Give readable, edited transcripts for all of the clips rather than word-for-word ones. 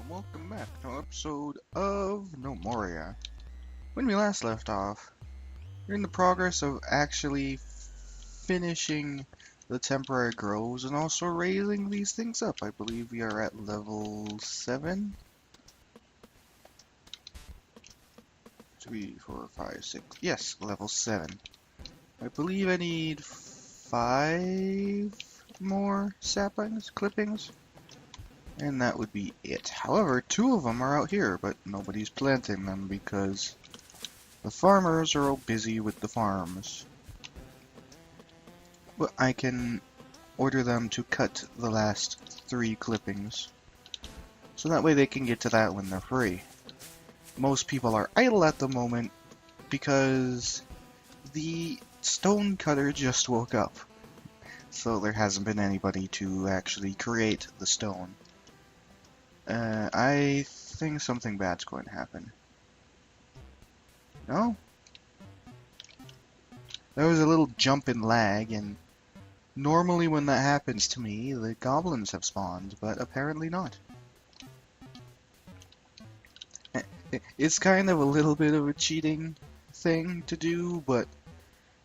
welcome back to an episode of Gnomoria. When we last left off, we're in the progress of actually finishing the temporary groves and also raising these things up. I believe we are at level 7? 3, 4, 5, 6. Yes, level 7. I believe I need 5 more saplings, clippings. And that would be it. However, 2 of them are out here, but nobody's planting them because the farmers are all busy with the farms. But I can order them to cut the last 3 clippings, so that way they can get to that when they're free. Most people are idle at the moment because the stone cutter just woke up, so there hasn't been anybody to actually create the stone. I think something bad's going to happen. No? There was a little jump in lag, and normally when that happens to me, the goblins have spawned, but apparently not. It's kind of a little bit of a cheating thing to do, but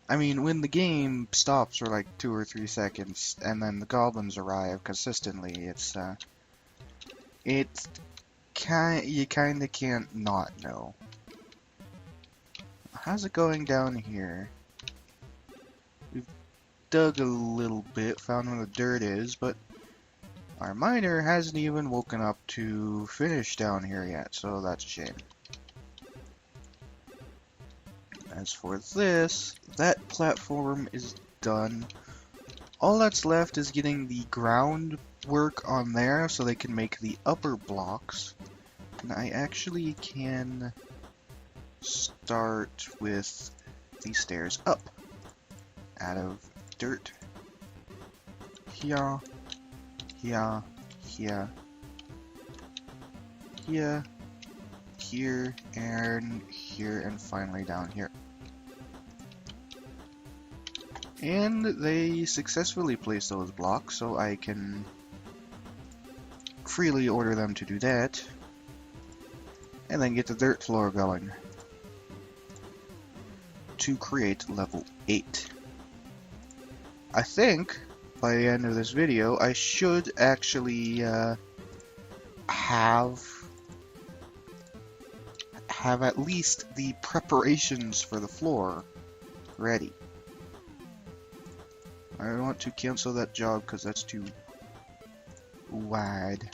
I mean, when the game stops for like 2 or 3 seconds, and then the goblins arrive consistently, you kinda can't not know. How's it going down here? We've dug a little bit, found where the dirt is, but our miner hasn't even woken up to finish down here yet, so that's a shame. As for this, that platform is done. All that's left is getting the groundwork on there so they can make the upper blocks. And I actually can start with the stairs up out of dirt. Here, here, here, here, here, and finally down here. And they successfully placed those blocks, so I can freely order them to do that. And then get the dirt floor going to create level 8. I think by the end of this video I should actually have at least the preparations for the floor ready. I want to cancel that job because that's too wide.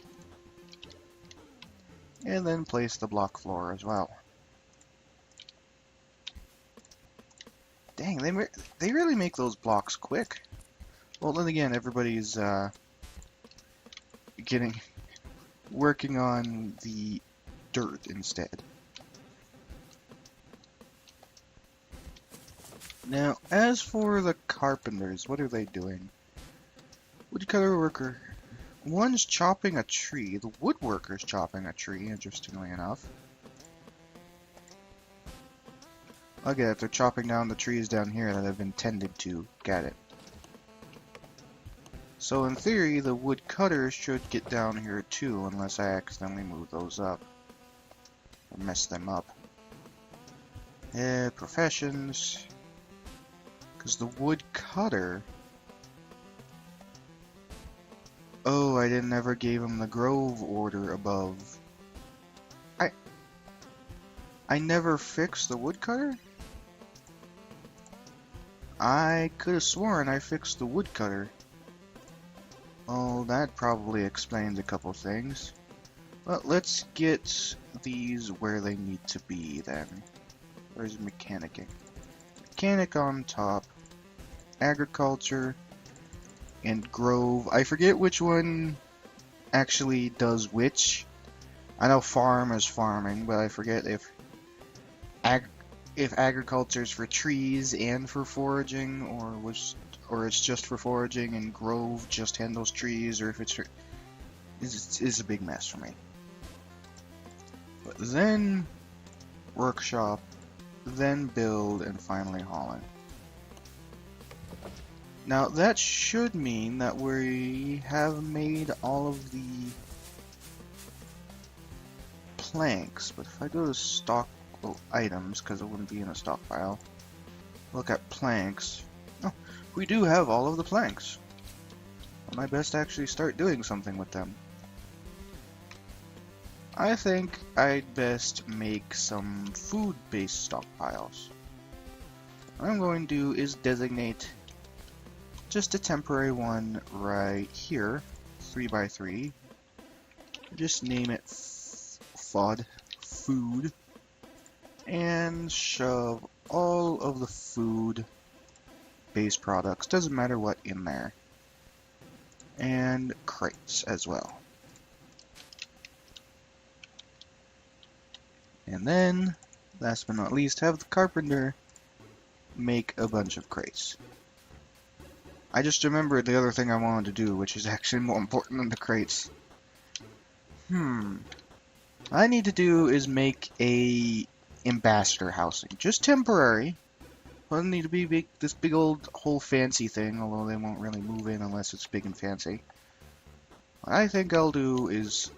And then place the block floor as well. Dang, they really make those blocks quick. Well, then again, everybody's working on the dirt instead. Now, as for the carpenters, what are they doing? Woodcutter worker. One's chopping a tree. The woodworker's chopping a tree, interestingly enough. Okay, if they're chopping down the trees down here that have been tended to. Got it. So in theory, the woodcutter should get down here too, unless I accidentally move those up. Or mess them up. Professions. Because the woodcutter... Oh, I never gave him the grove order above. I never fixed the woodcutter? I could have sworn I fixed the woodcutter. Oh, that probably explains a couple things. But let's get these where they need to be then. Where's mechanicking? Mechanic on top. Agriculture. And grove. I forget which one actually does which. I know farm is farming, but I forget if agriculture is for trees and for foraging, or it's just for foraging, and grove just handles trees, or if it's a big mess for me. But then workshop, then build, and finally hauling. Now that should mean that we have made all of the planks, but if I go to stock items, because it wouldn't be in a stockpile, look at planks. Oh, we do have all of the planks. I might best actually start doing something with them. I think I'd best make some food-based stockpiles. What I'm going to do is designate just a temporary one right here, 3x3. Just name it FOD, food, and shove all of the food-based products, doesn't matter what, in there. And crates as well. And then, last but not least, have the carpenter make a bunch of crates. I just remembered the other thing I wanted to do, which is actually more important than the crates. What I need to do is make a ambassador housing. Just temporary. Doesn't need to be big, this big old whole fancy thing, although they won't really move in unless it's big and fancy. What I think I'll do is...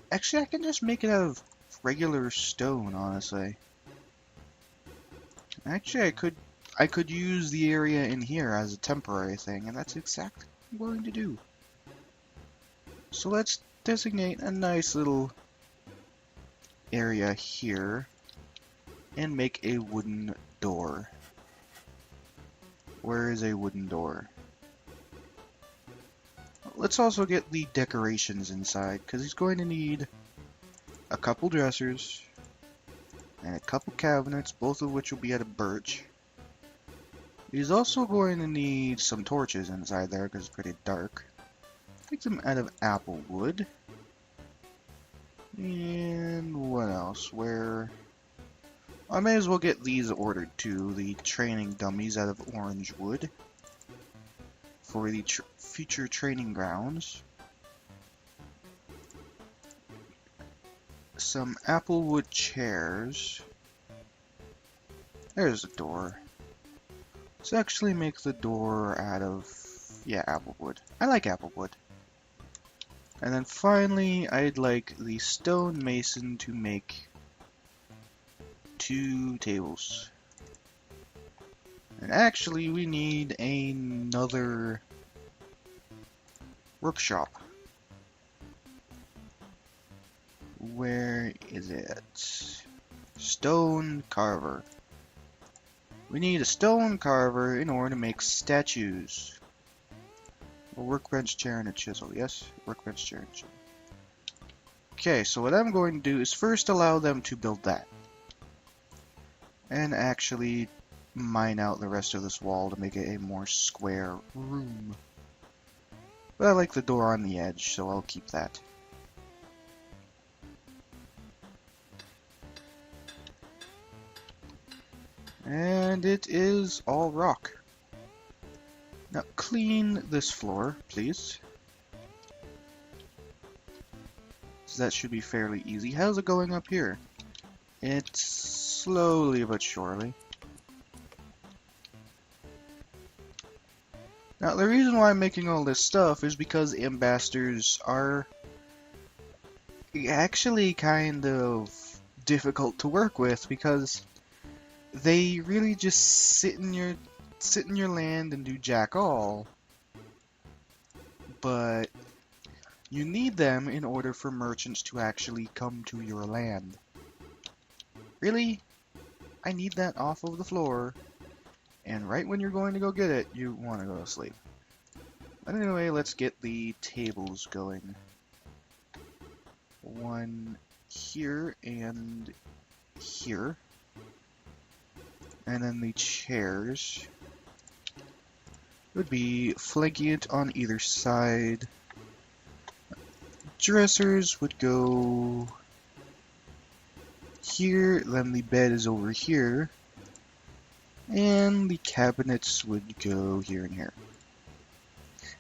Actually, I can just make it out of regular stone, honestly. Actually, I could use the area in here as a temporary thing, and that's exactly what I'm going to do. So let's designate a nice little area here and make a wooden door. Where is a wooden door? Let's also get the decorations inside, because he's going to need a couple dressers and a couple cabinets, both of which will be out of birch. He's also going to need some torches inside there because it's pretty dark. Take them out of apple wood. And what else? I may as well get these ordered too, the training dummies out of orange wood for the future training grounds. Some apple wood chairs. There's a door. Let's actually make the door out of, yeah, apple wood. I like apple wood. And then finally, I'd like the stone mason to make 2 tables. And actually, we need another workshop. Where is it? Stone carver. We need a stone carver in order to make statues. A workbench, chair, and a chisel. Yes? Workbench, chair, and chisel. Okay, so what I'm going to do is first allow them to build that. And actually mine out the rest of this wall to make it a more square room. But I like the door on the edge, so I'll keep that. And it is all rock. Now clean this floor, please. So that should be fairly easy. How's it going up here? It's slowly but surely. Now the reason why I'm making all this stuff is because ambassadors are actually kind of difficult to work with, because they really just sit in your land and do jack all. But you need them in order for merchants to actually come to your land. Really? I need that off of the floor. And right when you're going to go get it, you want to go to sleep. But anyway, let's get the tables going. One here and here. And then the chairs would be flanking it on either side. Dressers would go here, then the bed is over here. And the cabinets would go here and here.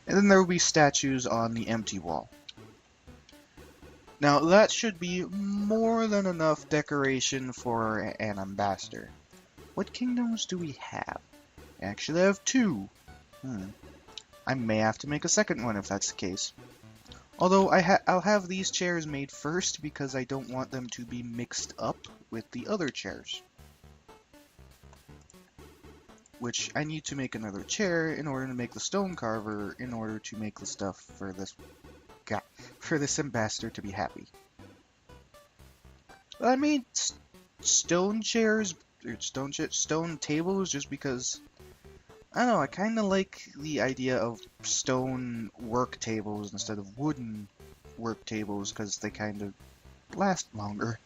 And then there will be statues on the empty wall. Now that should be more than enough decoration for an ambassador. What kingdoms do we have? Actually, I have 2. I may have to make a second one if that's the case. Although I'll have these chairs made first because I don't want them to be mixed up with the other chairs. Which I need to make another chair in order to make the stone carver in order to make the stuff for this guy, for this ambassador to be happy. But I made stone chairs, or stone tables just because, I don't know, I kind of like the idea of stone work tables instead of wooden work tables because they kind of last longer.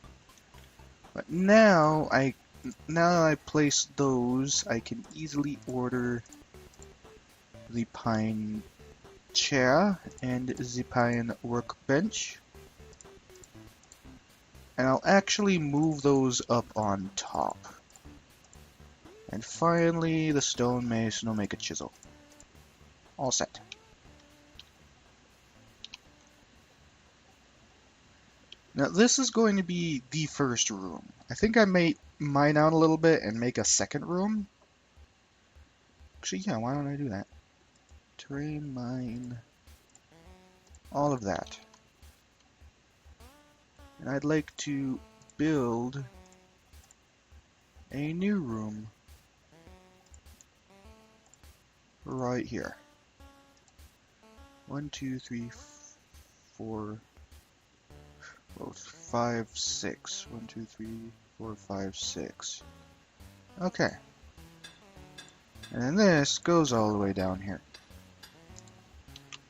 But now that I place those, I can easily order the pine chair and the pine workbench. And I'll actually move those up on top. And finally, the stonemason will make a chisel. All set. Now this is going to be the first room. I think I may mine out a little bit and make a second room. Actually, yeah, why don't I do that? Terrain mine. All of that. And I'd like to build a new room right here. 1, 2, 3, 4, 5, 6. 1, 2, 3, 4, 5, 6. Okay. And then this goes all the way down here.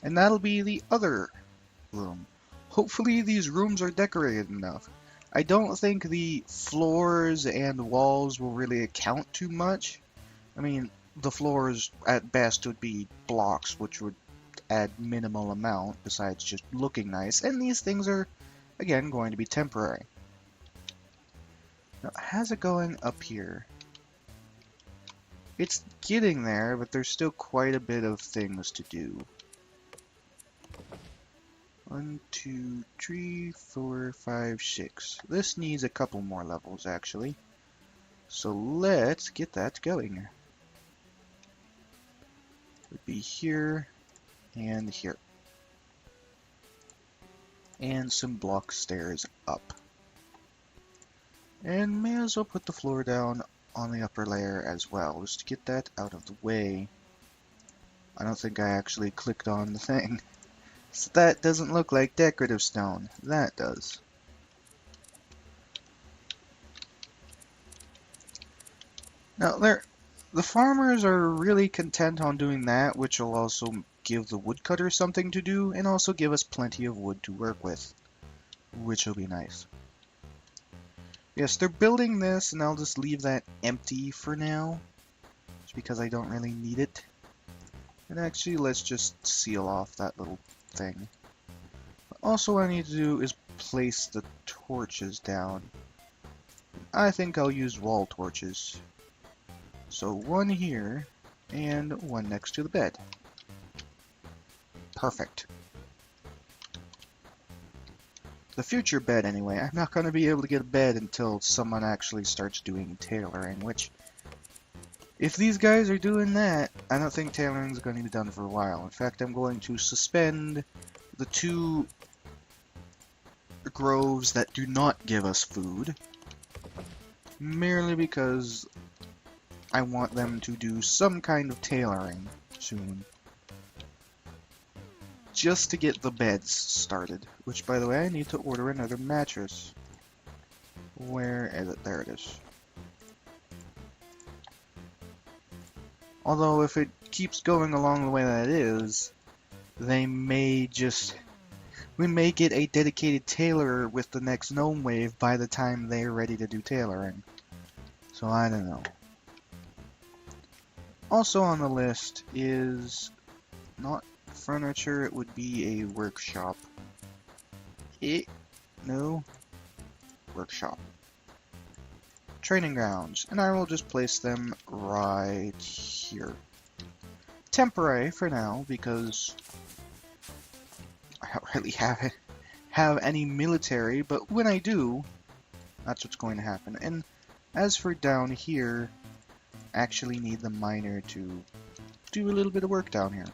And that'll be the other room. Hopefully these rooms are decorated enough. I don't think the floors and walls will really account too much. I mean, the floors at best would be blocks, which would add minimal amount besides just looking nice. And these things are, again, going to be temporary. Now, how's it going up here? It's getting there, but there's still quite a bit of things to do. 1, 2, 3, 4, 5, 6. This needs a couple more levels, actually. So let's get that going. Would be here and here. And some block stairs up. And may as well put the floor down on the upper layer as well, just to get that out of the way. I don't think I actually clicked on the thing. So that doesn't look like decorative stone. That does. Now, the farmers are really content on doing that, which will also give the woodcutters something to do, and also give us plenty of wood to work with, which will be nice. Yes, they're building this, and I'll just leave that empty for now, just because I don't really need it. And actually, let's just seal off that little thing. Also, what I need to do is place the torches down. I think I'll use wall torches. So one here, and one next to the bed. Perfect. The future bed, anyway. I'm not going to be able to get a bed until someone actually starts doing tailoring, which, if these guys are doing that, I don't think tailoring is going to be done for a while. In fact, I'm going to suspend the 2 groves that do not give us food, merely because I want them to do some kind of tailoring soon. Just to get the beds started. Which, by the way, I need to order another mattress. Where is it? There it is. Although, if it keeps going along the way that it is, they may just... we may get a dedicated tailorer with the next gnome wave by the time they're ready to do tailoring. So, I don't know. Also on the list is not furniture, it would be a workshop. No. Workshop. Training grounds, and I will just place them right here. Temporary for now, because I don't really have any military, but when I do, that's what's going to happen. And as for down here, actually need the miner to do a little bit of work down here.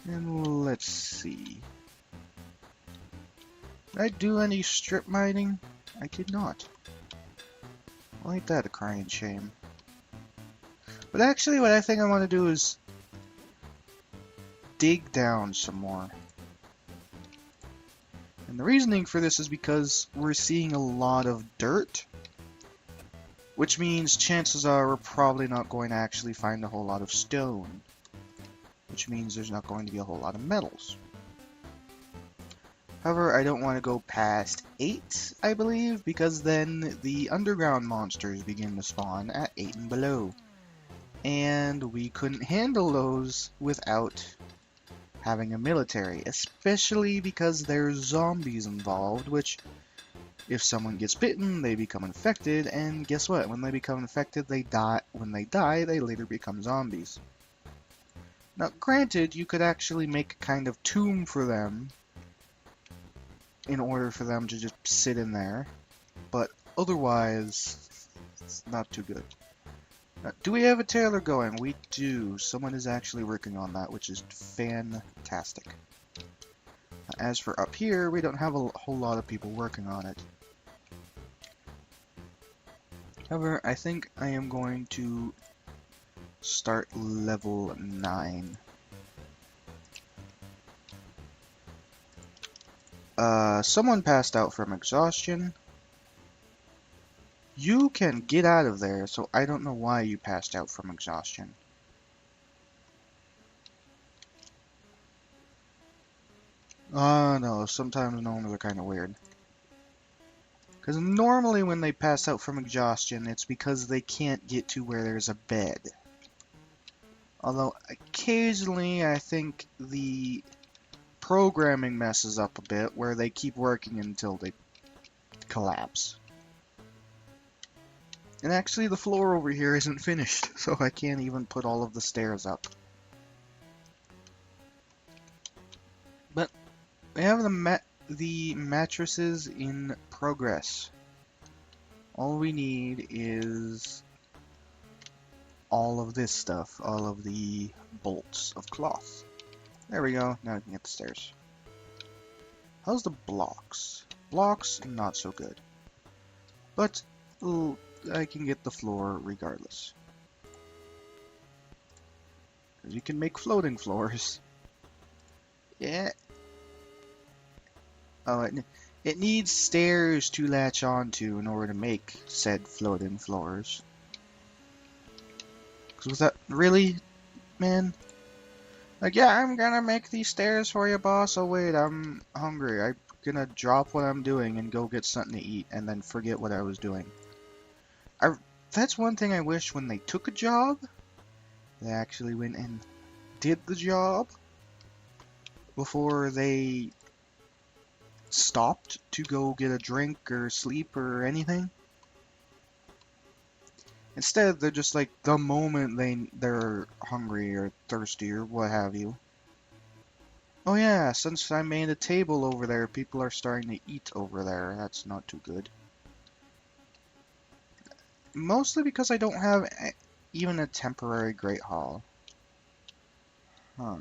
And let's see. Did I do any strip mining? I did not. Well, ain't that a crying shame? But actually, what I think I want to do is dig down some more. And the reasoning for this is because we're seeing a lot of dirt, which means chances are we're probably not going to actually find a whole lot of stone, which means there's not going to be a whole lot of metals. However, I don't want to go past 8, I believe, because then the underground monsters begin to spawn at 8 and below. And we couldn't handle those without having a military, especially because there's zombies involved, which, if someone gets bitten, they become infected, and guess what? When they become infected, they die. When they die, they later become zombies. Now, granted, you could actually make a kind of tomb for them, in order for them to just sit in there, but otherwise, it's not too good. Now, do we have a tailor going? We do. Someone is actually working on that, which is fantastic. As for up here, we don't have a whole lot of people working on it. However, I think I am going to start level 9. Someone passed out from exhaustion. You can get out of there, so I don't know why you passed out from exhaustion. No, sometimes gnomes are kind of weird. Because normally when they pass out from exhaustion, it's because they can't get to where there's a bed. Although, occasionally, I think the programming messes up a bit, where they keep working until they collapse. And actually, the floor over here isn't finished, so I can't even put all of the stairs up. But we have the mattresses in progress. All we need is all of this stuff, all of the bolts of cloth. There we go, now we can get the stairs. How's the blocks? Blocks, not so good. But I can get the floor regardless. You can make floating floors. Yeah. Oh, it needs stairs to latch onto in order to make said floating floors. Cause was that really, man? Like, yeah, I'm gonna make these stairs for you, boss. Oh wait, I'm hungry. I'm gonna drop what I'm doing and go get something to eat, and then forget what I was doing. That's one thing I wish when they took a job, they actually went and did the job before they stopped to go get a drink or sleep or anything. Instead, they're just like, the moment they're hungry or thirsty or what have you. Oh yeah, since I made a table over there, people are starting to eat over there. That's not too good. Mostly because I don't have even a temporary Great Hall. Huh.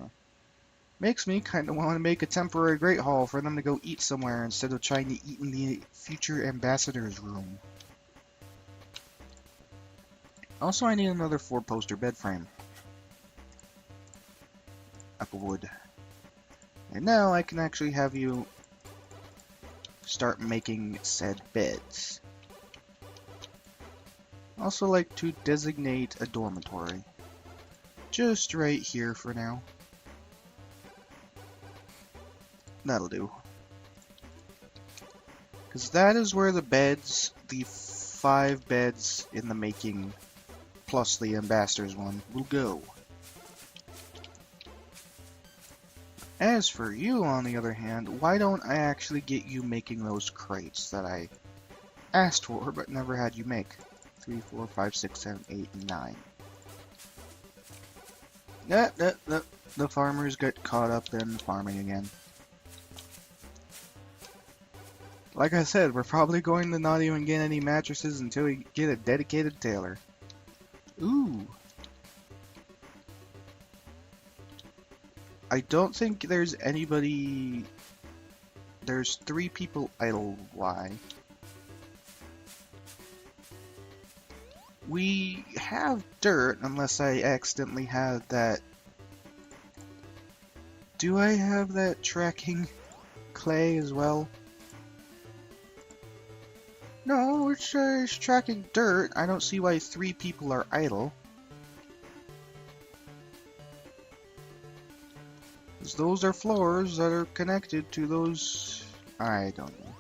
Makes me kind of want to make a temporary Great Hall for them to go eat somewhere instead of trying to eat in the future ambassador's room. Also, I need another 4-poster bed frame. Apple wood. And now I can actually have you start making said beds. Also like to designate a dormitory. Just right here for now. That'll do. Because that is where the beds, the 5 beds in the making, plus the ambassador's one, will go. As for you, on the other hand, why don't I actually get you making those crates that I asked for, but never had you make? 3, 4, 5, 6, 7, 8, and 9. The farmers get caught up in farming again. Like I said, we're probably going to not even get any mattresses until we get a dedicated tailor. Ooh. I don't think there's anybody... There's 3 people idle. Why? We have dirt, unless I accidentally had that... Do I have that tracking clay as well? No, it's tracking dirt. I don't see why 3 people are idle. 'Cause those are floors that are connected to those... I don't know.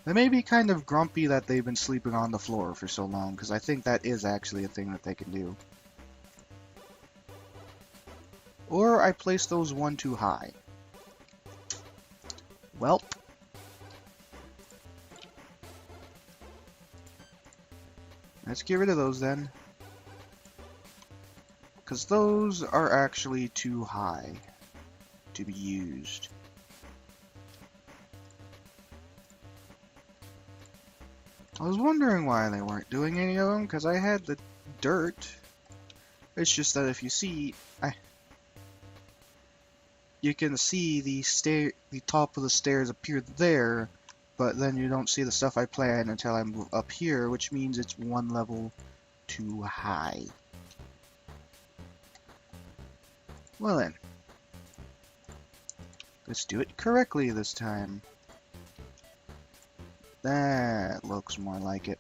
They may be kind of grumpy that they've been sleeping on the floor for so long, because I think that is actually a thing that they can do. Or I placed those one too high. Welp. Let's get rid of those then. Because those are actually too high to be used. I was wondering why they weren't doing any of them, because I had the dirt. It's just that if you see, you can see the top of the stairs appear there, but then you don't see the stuff I planned until I move up here, which means it's one level too high. Well then, let's do it correctly this time. That looks more like it.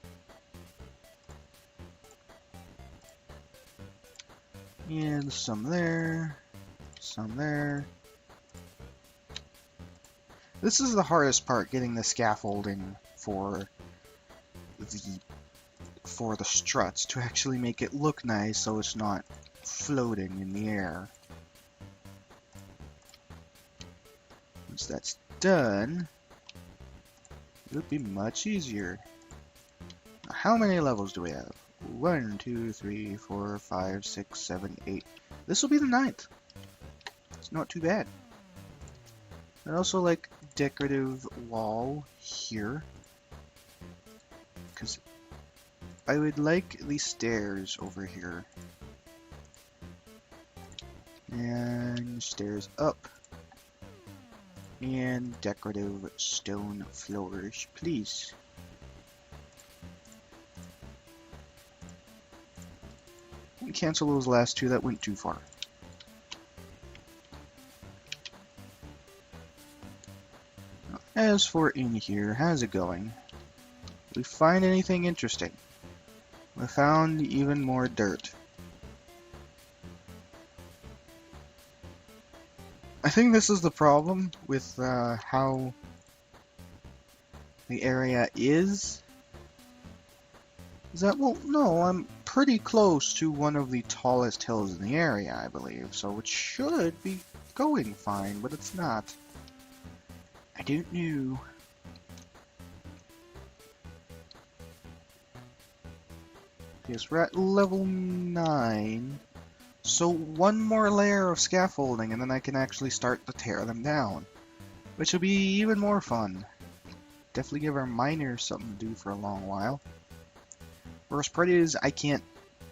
And some there, some there. This is the hardest part, getting the scaffolding for the struts to actually make it look nice so it's not floating in the air. Once that's done, it'll be much easier. How many levels do we have? 1, 2, 3, 4, 5, 6, 7, 8. This will be the 9th. It's not too bad. And also like decorative wall here, because I would like these stairs over here. And stairs up. And decorative stone floors, please. Cancel those last 2, that went too far. As for in here, how's it going? Did we find anything interesting? We found even more dirt. I think this is the problem with how the area is that, well, no, I'm pretty close to one of the tallest hills in the area, I believe, so it should be going fine, but it's not. I don't know. Yes, we're at level 9. So one more layer of scaffolding and then I can actually start to tear them down. Which will be even more fun. Definitely give our miners something to do for a long while. Worst part is I can't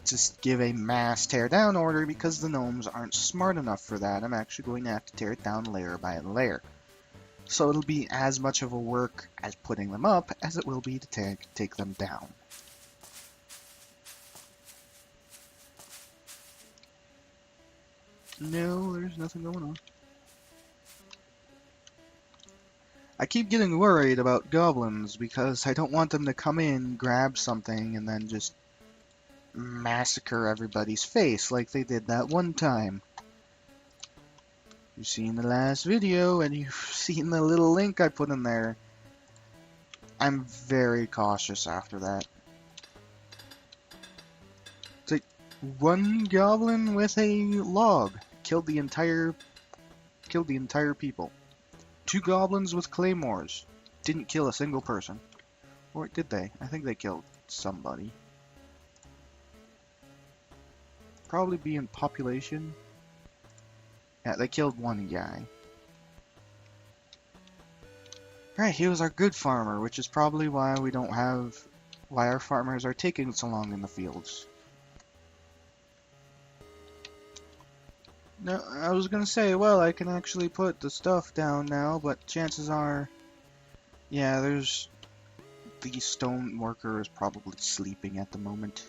just give a mass tear down order because the gnomes aren't smart enough for that. I'm actually going to have to tear it down layer by layer. So it'll be as much of a work as putting them up as it will be to take them down. No, there's nothing going on. I keep getting worried about goblins because I don't want them to come in, grab something, and then just massacre everybody's face like they did that one time. You've seen the last video and you've seen the little link I put in there. I'm very cautious after that. It's like one goblin with a log killed the entire people. 2 goblins with claymores didn't kill a single person. Or did they? I think they killed somebody. Probably be in population. Yeah, they killed one guy. Right, he was our good farmer, which is probably why we don't have... why our farmers are taking so long in the fields. No, I was gonna say, well, I can actually put the stuff down now, but chances are, yeah, there's the stone worker is probably sleeping at the moment.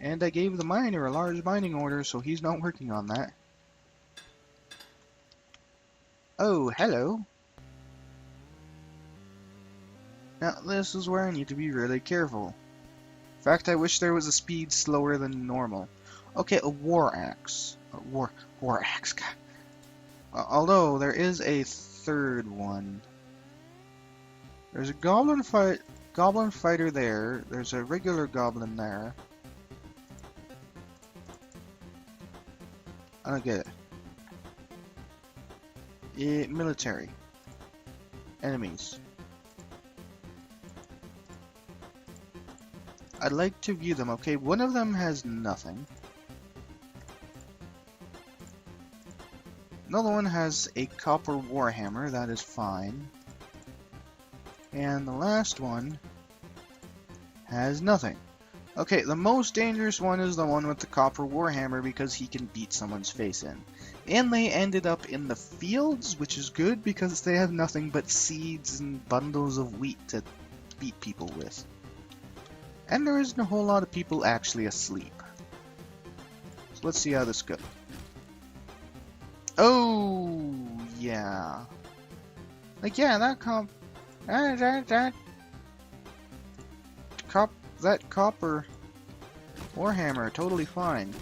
And I gave the miner a large mining order, so he's not working on that. Oh, hello. Now, this is where I need to be really careful. In fact, I wish there was a speed slower than normal. Okay, a war axe. War axe, God. Although, there is a third one. There's a goblin fighter there. There's a regular goblin there. I don't get it. Military. Enemies. I'd like to view them. Okay, one of them has nothing. Another one has a copper warhammer. That is fine. And the last one has nothing. Okay, the most dangerous one is the one with the copper warhammer because he can beat someone's face in. And they ended up in the fields, which is good because they have nothing but seeds and bundles of wheat to beat people with. And there isn't a whole lot of people actually asleep. So let's see how this goes. Oh, yeah. Like, yeah, that copper warhammer, totally fine.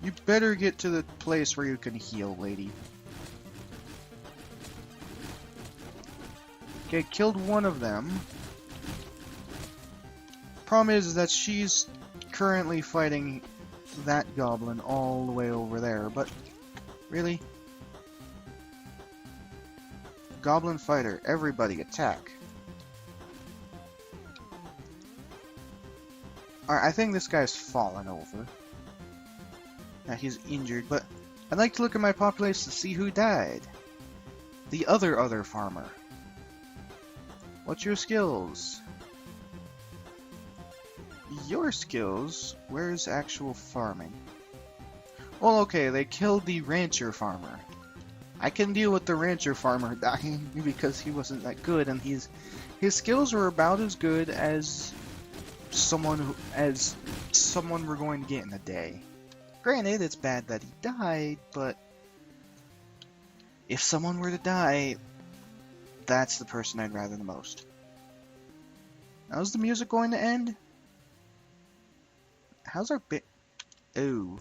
You better get to the place where you can heal, lady. Okay, killed one of them. Problem is that she's currently fighting that goblin all the way over there, but really? Goblin fighter, everybody attack. Alright, I think this guy's fallen over. Yeah, he's injured, but I'd like to look at my population to see who died. The other farmer. What's your skills? Your skills? Where's actual farming? Well, okay, they killed the rancher farmer. I can deal with the rancher farmer dying because he wasn't that good, and his skills were about as good as someone we're going to get in a day. Granted, it's bad that he died, but if someone were to die, that's the person I'd rather the most. Now, is the music going to end? How's our bit? Oh.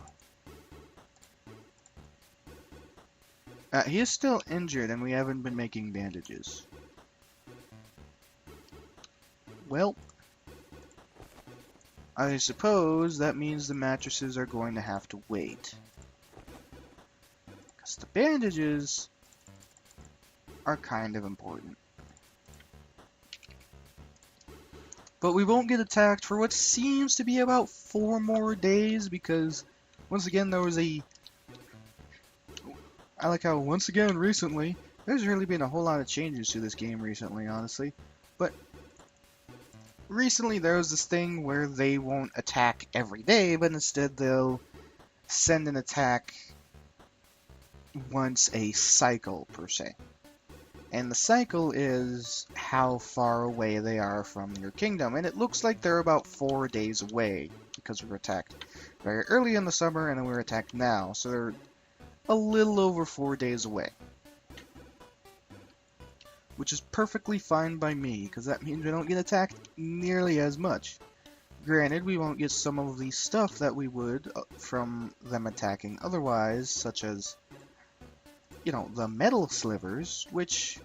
He is still injured, and we haven't been making bandages. Well, I suppose that means the mattresses are going to have to wait. Because the bandages are kind of important. But we won't get attacked for what seems to be about 4 more days because, once again, there was a... I like how, once again, recently, there's really been a whole lot of changes to this game recently, honestly. But recently there was this thing where they won't attack every day, but instead they'll send an attack once a cycle, per se. And the cycle is how far away they are from your kingdom. And it looks like they're about 4 days away, because we were attacked very early in the summer, and then we were attacked now. So they're a little over 4 days away. Which is perfectly fine by me, because that means we don't get attacked nearly as much. Granted, we won't get some of the stuff that we would from them attacking otherwise, such as, you know, the metal slivers, which,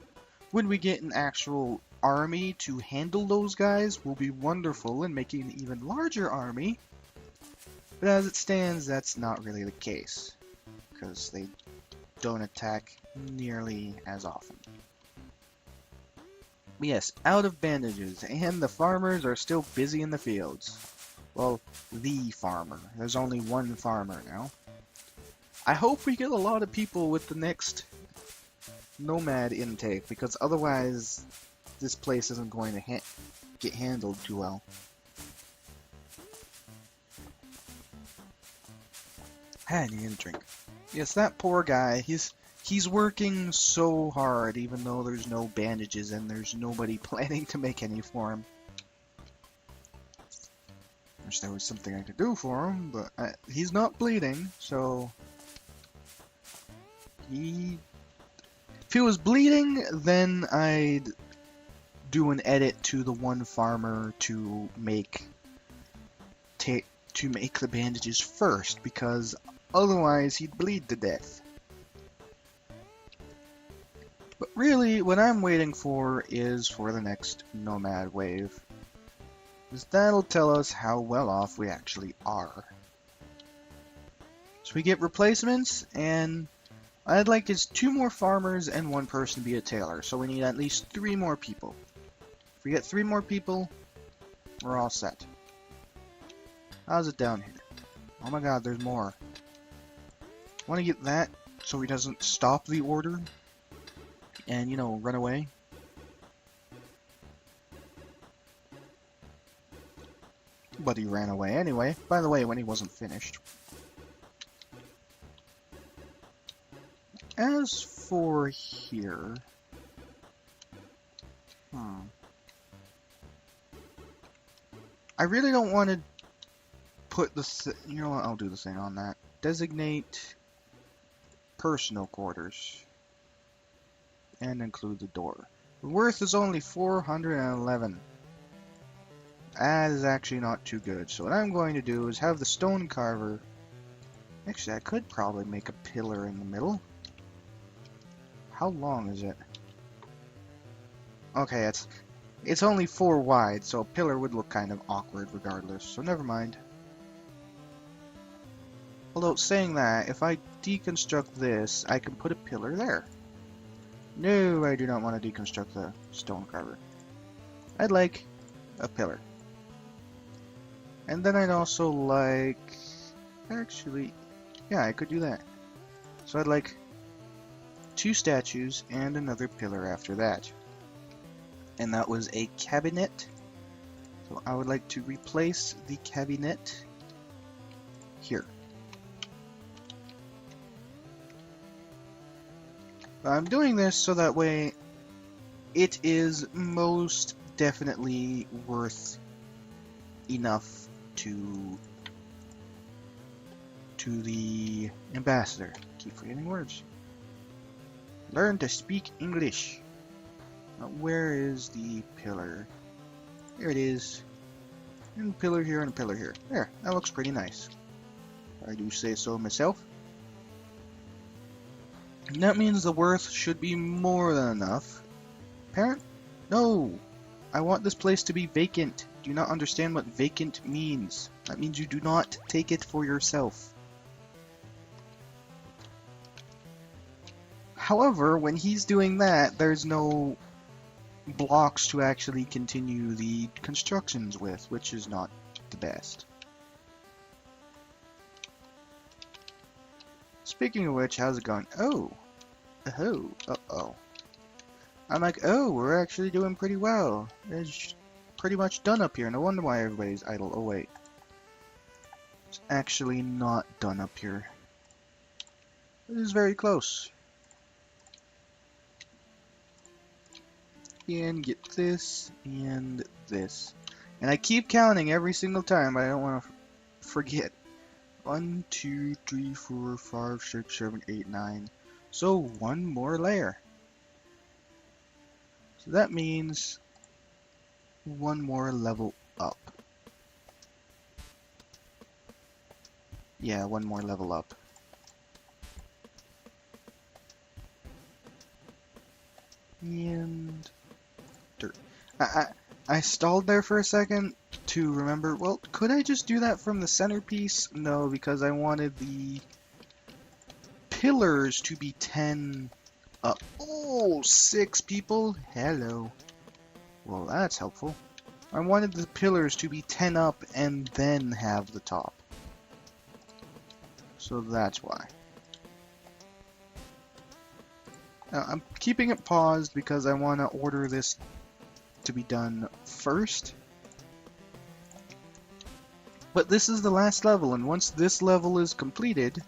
when we get an actual army to handle those guys, will be wonderful in making an even larger army. But as it stands, that's not really the case, because they don't attack nearly as often. But yes, out of bandages, and the farmers are still busy in the fields. Well, the farmer. There's only one farmer now. I hope we get a lot of people with the next nomad intake, because otherwise this place isn't going to get handled too well. I need a drink. Yes, that poor guy. He's working so hard, even though there's no bandages and there's nobody planning to make any for him. Wish there was something I could do for him, but he's not bleeding, so if he was bleeding, then I'd do an edit to the one farmer to make the bandages first, because otherwise he'd bleed to death. But really, what I'm waiting for is for the next nomad wave, because that'll tell us how well off we actually are. So we get replacements, and I'd like is 2 more farmers and 1 person to be a tailor, so we need at least 3 more people. If we get 3 more people, we're all set. How's it down here? Oh my god, there's more. Want to get that so he doesn't stop the order and, you know, run away. But he ran away anyway. By the way, when he wasn't finished. As for here... I really don't want to put the... You know what, I'll do the thing on that. Designate personal quarters. And include the door. The worth is only 411. That is actually not too good. So what I'm going to do is have the stone carver... Actually, I could probably make a pillar in the middle. How long is it? Okay, it's only 4 wide, so a pillar would look kind of awkward regardless, so never mind. Although, saying that, if I deconstruct this, I can put a pillar there. No, I do not want to deconstruct the stone carver. I'd like a pillar. And then I'd also like... Actually, yeah, I could do that. So I'd like 2 statues and another pillar after that. And that was a cabinet. So I would like to replace the cabinet here. I'm doing this so that way it is most definitely worth enough to the ambassador. Keep forgetting words. Learn to speak English. Now, where is the pillar? Here it is. And a pillar here and a pillar here. There, that looks pretty nice. I do say so myself. And that means the worth should be more than enough. Parent? No! I want this place to be vacant. Do you not understand what vacant means? That means you do not take it for yourself. However, when he's doing that, there's no blocks to actually continue the constructions with, which is not the best. Speaking of which, how's it going? Oh! Oh! Uh-oh. I'm like, oh, we're actually doing pretty well. It's pretty much done up here. No wonder why everybody's idle. Oh, wait. It's actually not done up here. It is very close. And get this and this. And I keep counting every single time, but I don't want to forget. 1, 2, 3, 4, 5, 6, 7, 8, 9. So 1 more layer. So that means 1 more level up. Yeah, 1 more level up. And dirt. I stalled there for a second to remember, well, could I just do that from the centerpiece? No, because I wanted the pillars to be 10 up. Oh, 6 people? Hello. Well, that's helpful. I wanted the pillars to be 10 up and then have the top. So that's why. Now, I'm keeping it paused because I want to order this to be done first. But this is the last level, and once this level is completed,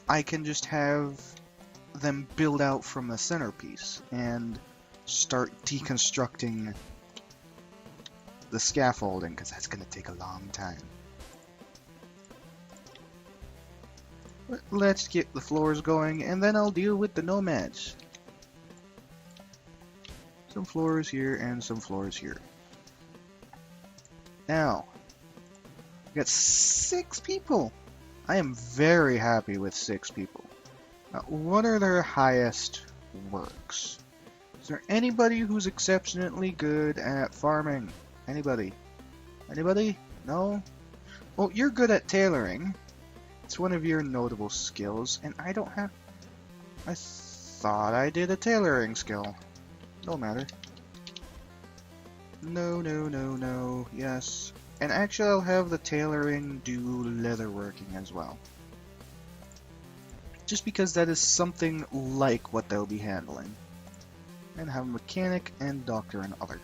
I can just have them build out from the centerpiece and start deconstructing the scaffolding, because that's going to take a long time. But let's get the floors going, and then I'll deal with the nomads. Some floors here and some floors here. Now, we got 6 people. I am very happy with 6 people. Now, what are their highest works? Is there anybody who's exceptionally good at farming? Anybody? Anybody? No? Well, you're good at tailoring. It's one of your notable skills, and I don't have... I thought I did a tailoring skill. No matter. No, no, no, no. Yes. And actually, I'll have the tailoring do leatherworking as well. Just because that is something like what they'll be handling. And have mechanic and doctor and other.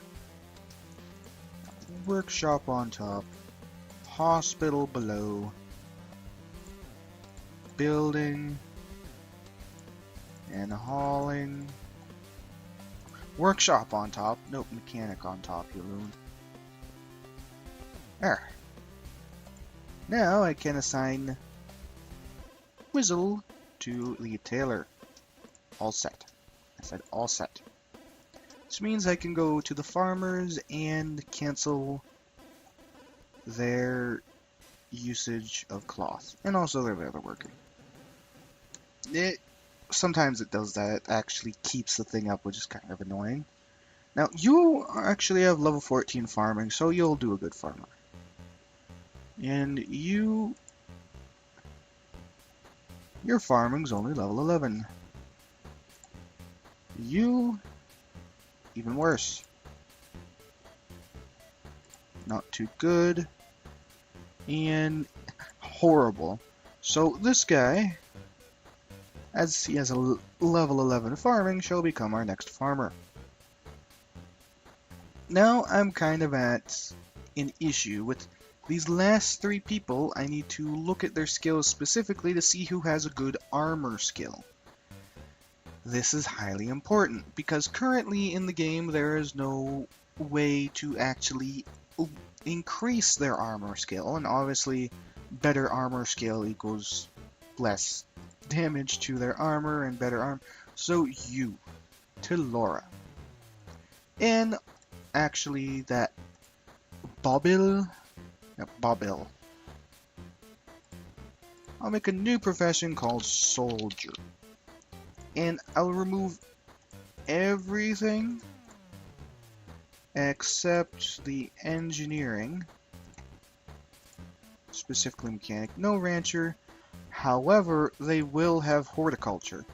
Workshop on top. Hospital below. Building. And hauling. Workshop on top. Nope, mechanic on top, you loon. There. Now I can assign Whistle to the tailor. All set. I said all set. This means I can go to the farmers and cancel their usage of cloth. And also their leatherworking. Sometimes it does that. It actually keeps the thing up, which is kind of annoying. Now, you actually have level 14 farming, so you'll do a good farmer. And your farming's only level 11. You, even worse. Not too good. And horrible. So this guy, as he has a level 11 farming, shall become our next farmer. Now I'm kind of at an issue with these last 3 people. I need to look at their skills specifically to see who has a good armor skill. This is highly important because currently in the game there is no way to actually increase their armor skill, and obviously better armor skill equals less damage to their armor and better armor. So you, to Laura. And actually that Bobil, I'll make a new profession called soldier. And I'll remove everything except the engineering, specifically mechanic. No rancher. However, they will have horticulture.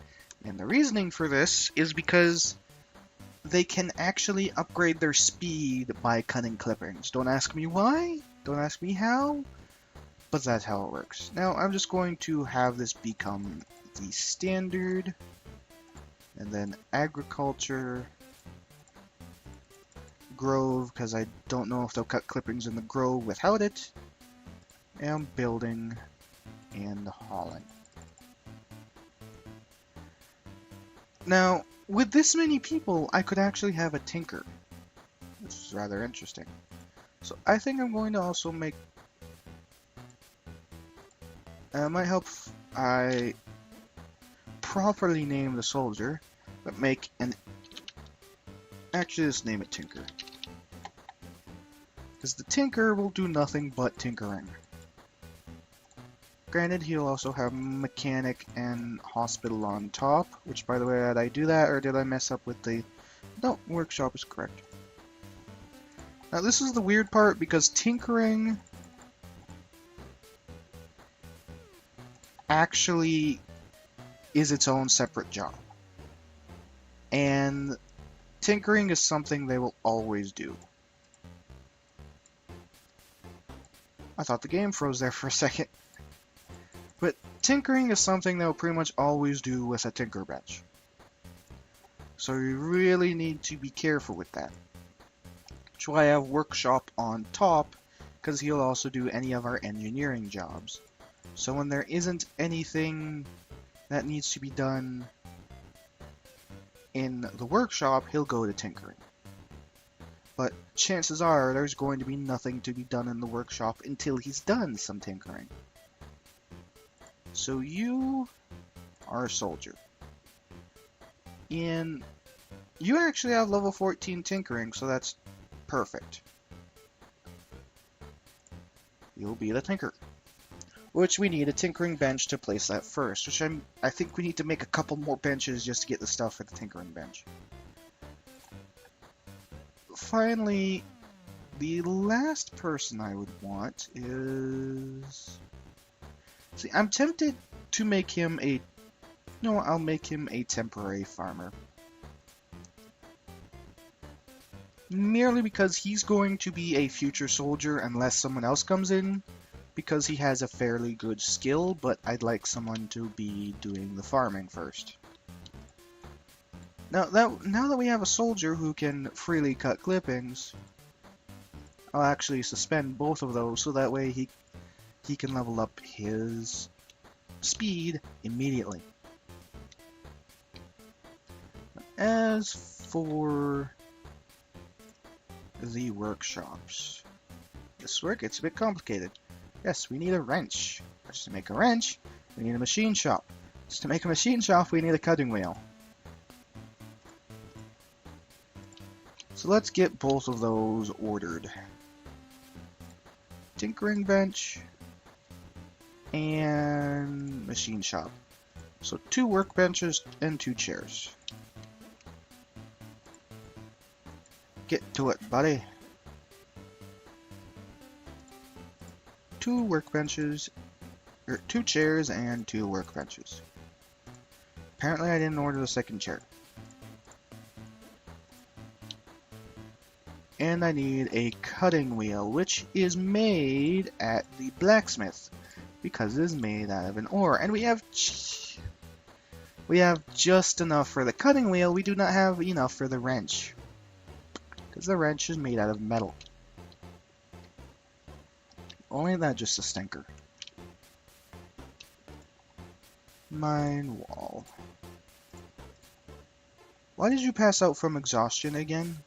And the reasoning for this is because they can actually upgrade their speed by cutting clippings. Don't ask me why, don't ask me how, but that's how it works. Now I'm just going to have this become the standard, and then agriculture, grove, because I don't know if they'll cut clippings in the grove without it, and building and hauling. Now, with this many people, I could actually have a tinker, which is rather interesting. So I think I'm going to also make... it might help if I properly name the soldier, but make an... Actually, let's name it Tinker. Because the Tinker will do nothing but tinkering. Granted, he'll also have mechanic and hospital on top, which, by the way, did I do that or did I mess up with the... No, workshop is correct. Now this is the weird part, because tinkering actually is its own separate job. And tinkering is something they will always do. I thought the game froze there for a second. But tinkering is something they'll pretty much always do with a tinker bench. So you really need to be careful with that. That's why I have workshop on top, because he'll also do any of our engineering jobs. So when there isn't anything that needs to be done in the workshop, he'll go to tinkering. But chances are there's going to be nothing to be done in the workshop until he's done some tinkering. So you are a soldier. And you actually have level 14 tinkering, so that's perfect. You'll be the tinker. Which we need a tinkering bench to place that first, which I think we need to make a couple more benches just to get the stuff for the tinkering bench. Finally, the last person I would want is... See, I'm tempted to make him a... No, I'll make him a temporary farmer. Merely because he's going to be a future soldier unless someone else comes in, because he has a fairly good skill, but I'd like someone to be doing the farming first. Now that we have a soldier who can freely cut clippings, I'll actually suspend both of those so that way he can level up his speed immediately. As for the workshops, this work gets a bit complicated. Yes, we need a wrench. Just to make a wrench, we need a machine shop. Just to make a machine shop, we need a cutting wheel. So let's get both of those ordered. Tinkering bench and machine shop. So 2 workbenches and 2 chairs. Get to it, buddy. 2 workbenches, or 2 chairs and 2 workbenches. Apparently I didn't order the second chair. And I need a cutting wheel, which is made at the blacksmith, because it is made out of an ore. And we have just enough for the cutting wheel. We do not have enough for the wrench, because the wrench is made out of metal. Only that just a stinker. Mine wall. Why did you pass out from exhaustion again?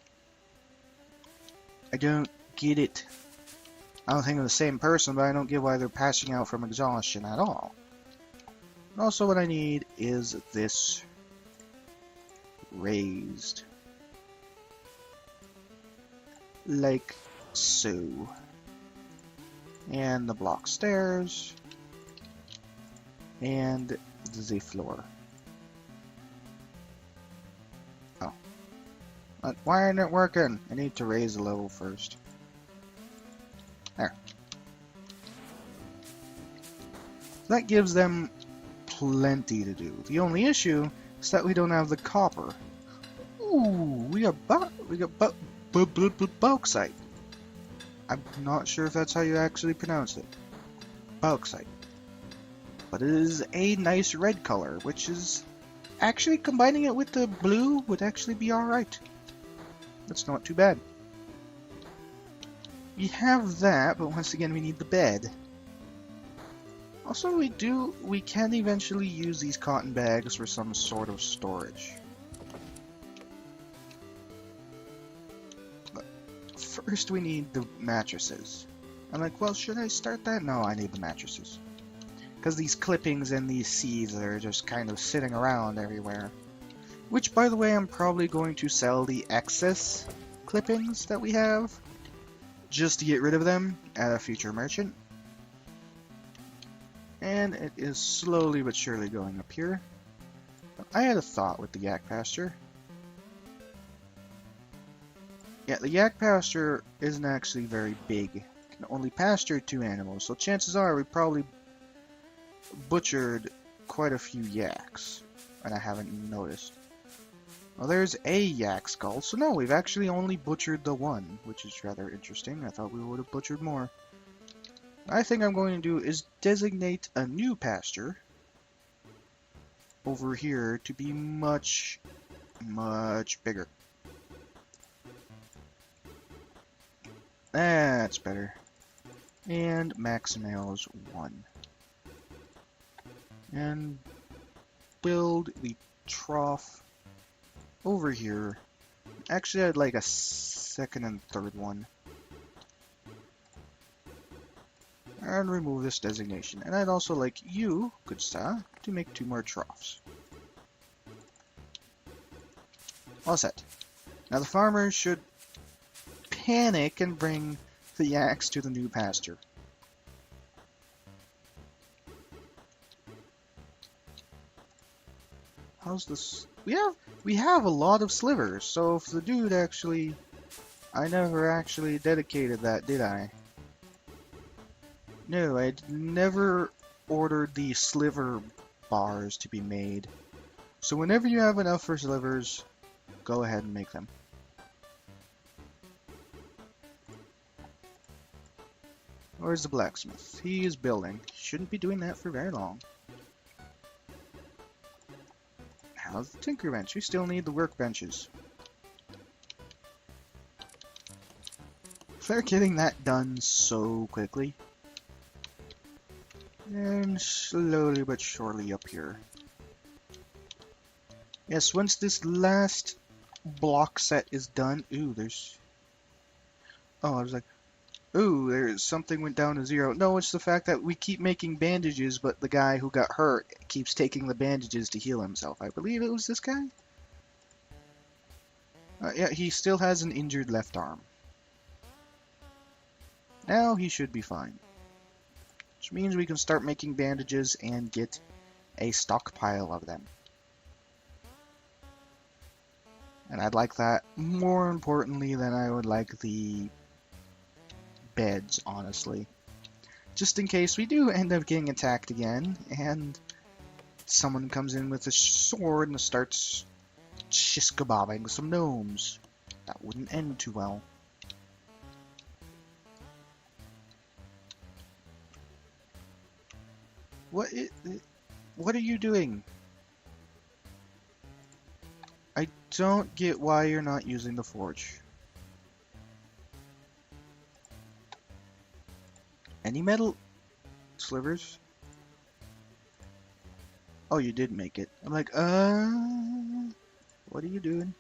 I don't get it. I don't think they're the same person, but I don't get why they're passing out from exhaustion at all. And also what I need is this raised. Like so. And the block stairs. And the floor. Oh. But why isn't it working? I need to raise the level first. There. That gives them plenty to do. The only issue is that we don't have the copper. Ooh, we got bauxite. I'm not sure if that's how you actually pronounce it. Bauxite. But it is a nice red color, which is actually combining it with the blue would actually be alright. That's not too bad. We have that, but once again we need the bed. Also we can eventually use these cotton bags for some sort of storage. But first we need the mattresses. I'm like, well, should I start that? No, I need the mattresses. Because these clippings and these seeds are just kind of sitting around everywhere. Which, by the way, I'm probably going to sell the excess clippings that we have, just to get rid of them at a future merchant. And it is slowly but surely going up here. I had a thought with the yak pasture. Yeah, the yak pasture isn't actually very big. It can only pasture 2 animals, so chances are we probably butchered quite a few yaks, and I haven't noticed. Well, there's a yak skull, so no, we've actually only butchered the one, which is rather interesting. I thought we would have butchered more. I think I'm going to do is designate a new pasture over here to be much, much bigger. That's better. And max males 1. And build the trough over here. Actually, I'd like a second and third one. And remove this designation. And I'd also like you, good sir, to make 2 more troughs. All set. Now the farmer should panic and bring the axe to the new pasture. How's this? We have a lot of slivers, so if the dude actually... I never actually dedicated that, did I? No, I never ordered the sliver bars to be made. So whenever you have enough for slivers, go ahead and make them. Where's the blacksmith? He is building. Shouldn't be doing that for very long. How's the tinker bench? We still need the workbenches. They're getting that done so quickly. And slowly but surely up here. Yes, once this last block set is done... Ooh, there's... Oh, I was like... Ooh, there's something went down to 0. No, it's the fact that we keep making bandages, but the guy who got hurt keeps taking the bandages to heal himself. I believe it was this guy? Yeah, he still has an injured left arm. Now he should be fine. Which means we can start making bandages and get a stockpile of them. And I'd like that more importantly than I would like the beds, honestly. Just in case we do end up getting attacked again, and someone comes in with a sword and starts shish-kebabbing some gnomes. That wouldn't end too well. What are you doing? I don't get why you're not using the forge. Any metal slivers? Oh, you did make it. I'm like, what are you doing?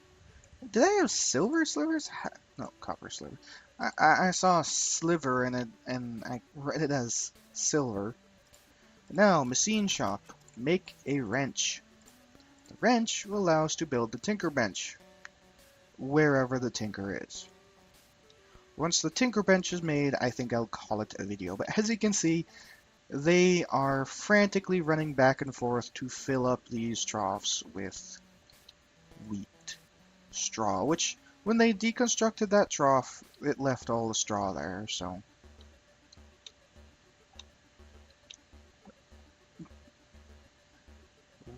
Did I have silver slivers? No, copper sliver. I saw a sliver in it, and I read it as silver. Now, machine shop. Make a wrench. The wrench will allow us to build the tinker bench, wherever the tinker is. Once the tinker bench is made, I think I'll call it a video. But as you can see, they are frantically running back and forth to fill up these troughs with wheat straw, which when they deconstructed that trough, it left all the straw there, so...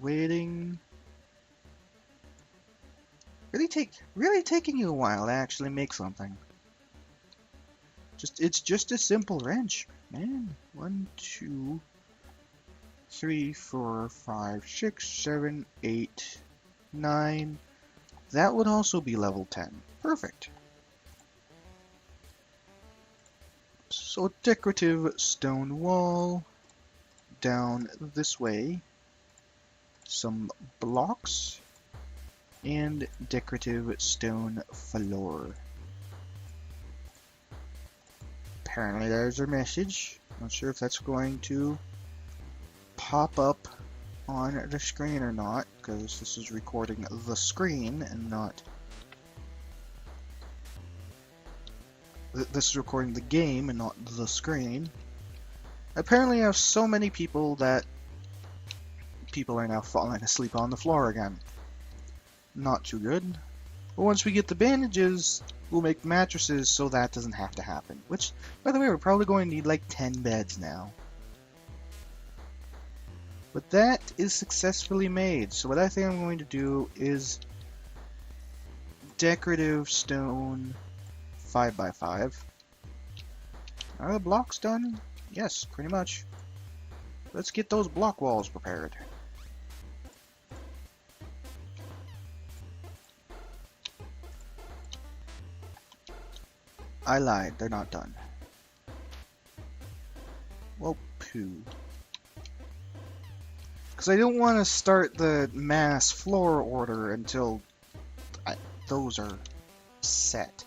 Waiting... Really taking you a while to actually make something. It's just a simple wrench, man. 1, 2, 3, 4, 5, 6, 7, 8, 9. That would also be level 10. Perfect. So decorative stone wall down this way. Some blocks and decorative stone floor. Apparently there's our message. Not sure if that's going to pop up on the screen or not, because this is recording the screen and not... This is recording the game and not the screen. Apparently I have so many people that people are now falling asleep on the floor again. Not too good. But once we get the bandages, we'll make mattresses so that doesn't have to happen. Which, by the way, we're probably going to need like 10 beds now. But that is successfully made. So what I think I'm going to do is decorative stone 5x5. Are the blocks done? Yes, pretty much. Let's get those block walls prepared. I lied, they're not done. Well, poo. Because I don't want to start the mass floor order until those are set.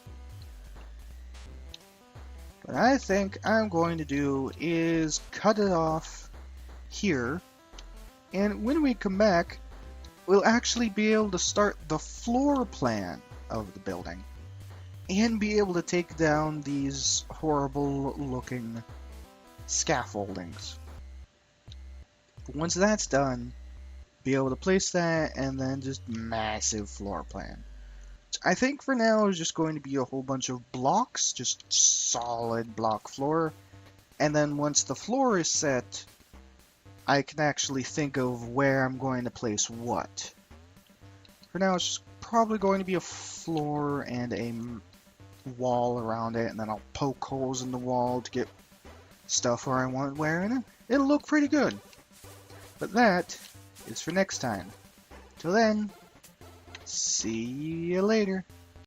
What I think I'm going to do is cut it off here, and when we come back, we'll actually be able to start the floor plan of the building, and be able to take down these horrible looking scaffoldings. But once that's done, be able to place that, and then just massive floor plan. I think for now is just going to be a whole bunch of blocks, just solid block floor, and then once the floor is set, I can actually think of where I'm going to place what. For now it's just probably going to be a floor and a wall around it, and then I'll poke holes in the wall to get stuff where I want it wearing. It'll look pretty good. But that is for next time. Till then, see you later.